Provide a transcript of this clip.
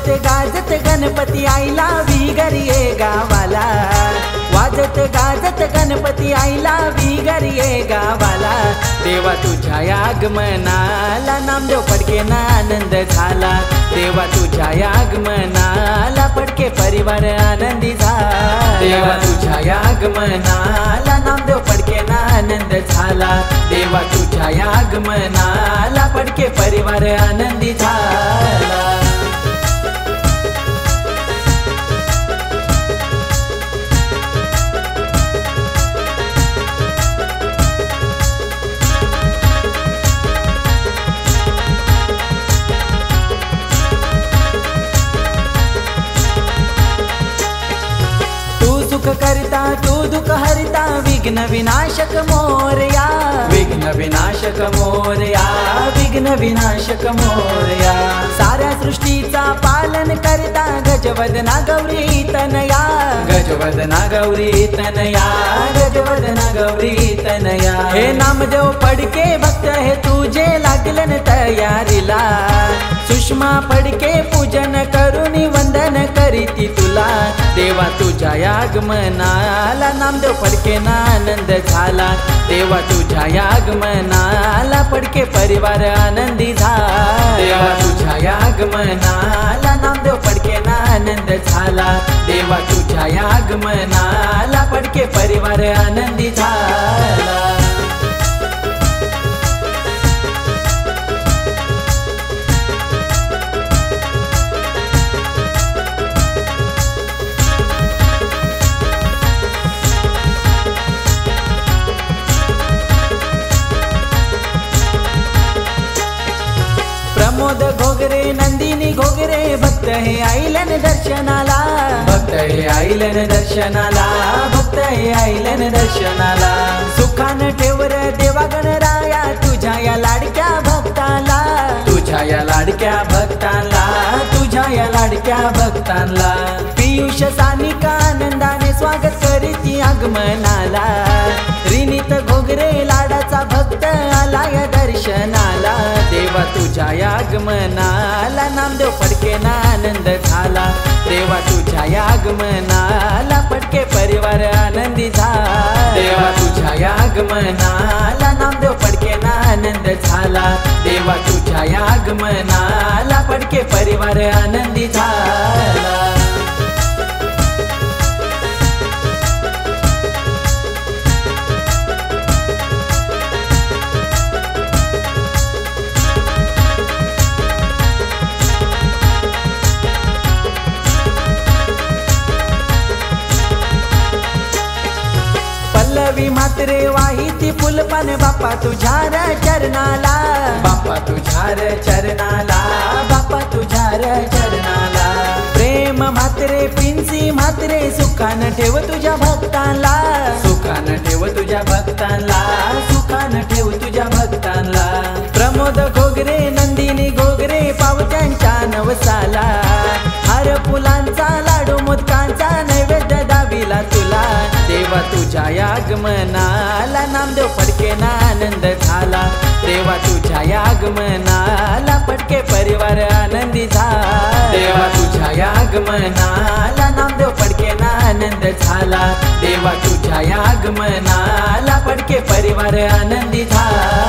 वाजत गाजत गणपती आईला विघरी ये गावाला, वाजत गाजत गणपती आईला विघरी ये गावाला। देवा तुझ्या आगमनाला नामदेव फडकेंना आनंद झाला, देवा तुझ्या आगमनाला फडके परिवार आनंदी झाला। देवा तुझ्या आगमनाला नामदेव फडकेंना आनंद झाला, देवा तुझ्या आगमनाला फडके परिवार आनंदी झाला। सुख करता तू दुख हरता विघ्न विनाशक मोरया, विघ्न विनाशक मोरया, विघ्न विनाशक मोरया। साऱ्या सृष्टीचा पालन करता गजवदना गौरी तनया, गजवदना गौरी तनया, गजवदना गौरी तनया। हे नामदेव फडके भक्त हे तुझे लागलन तयारीला, सुषमा फडके पूजन करून वंदन करीती तुला। देवा तुझ्या आगमनाला नामदेव फडकेंना आनंद झाला, देवा तुझ्या आगमनाला फडके परिवार आनंदी झाला। देवा तुझ्या आगमनाला नामदेव फडकेंना आनंद झाला, देवा तुझ्या आगमनाला फडके परिवार आनंदी झाला। प्रमोद घोगरे नंदिनी घोगरे भक्त हे आईलन दर्शनाला, भक्त हे आईलन दर्शनाला, भक्त हे आईलन दर्शनाला। सुखान ठेवर देवा गणराया तुझ्या या लाडक्या भक्ताला, तुझ्या या लाडक्या भक्ताला, तुझ्या या लाडक्या भक्तांना। पियुष सानिका आनंदाने स्वागत करीती आगमनाला, रिनीत घोगरे लाडाचा भक्त आला या दर्शनाला। देवा तुझ्या आगमनाला नामदेव फडकेंना आनंद झाला, देवा तुझ्या आगमनाला फडके परिवार आनंदी झाला। देवा तुझ्या आगमनाला नामदेव फडकेंना आनंद झाला, देवा तुझ्या आगमनाला फडके परिवार आनंदी झाला। पल्लवी मात्रे वाहिती फुलपान बाप्पा तुझ्या चरणाला, बाप्पा तुझ्या चरणाला, बाप्पा तुझ्या चरणाला। प्रेम म्हात्रे पिंसी म्हात्रे सुखान ठेव तुझ्या भक्तांना, सुखान ठेव तुझ्या भक्तांना, सुखान ठेव तुझ्या भक्तांना। प्रमोद घोगरे नंदिनी घोगरे पावत्यांच्या नवसाला, हर फुलांचा लाडू मोदकांचा नैवेद्य दाविला तुला। देवा तुझ्या आगमनाला नामदेव फडकेंना आनंद झाला, देवा तुझ्या आगमनाला फडके परिवार आनंदी झाला। देवा तुझ्या आगमनाला नामदेव फडकेंना आनंद झाला, देवा तुझ्या आगमनाला फडके परिवार आनंदी झाला।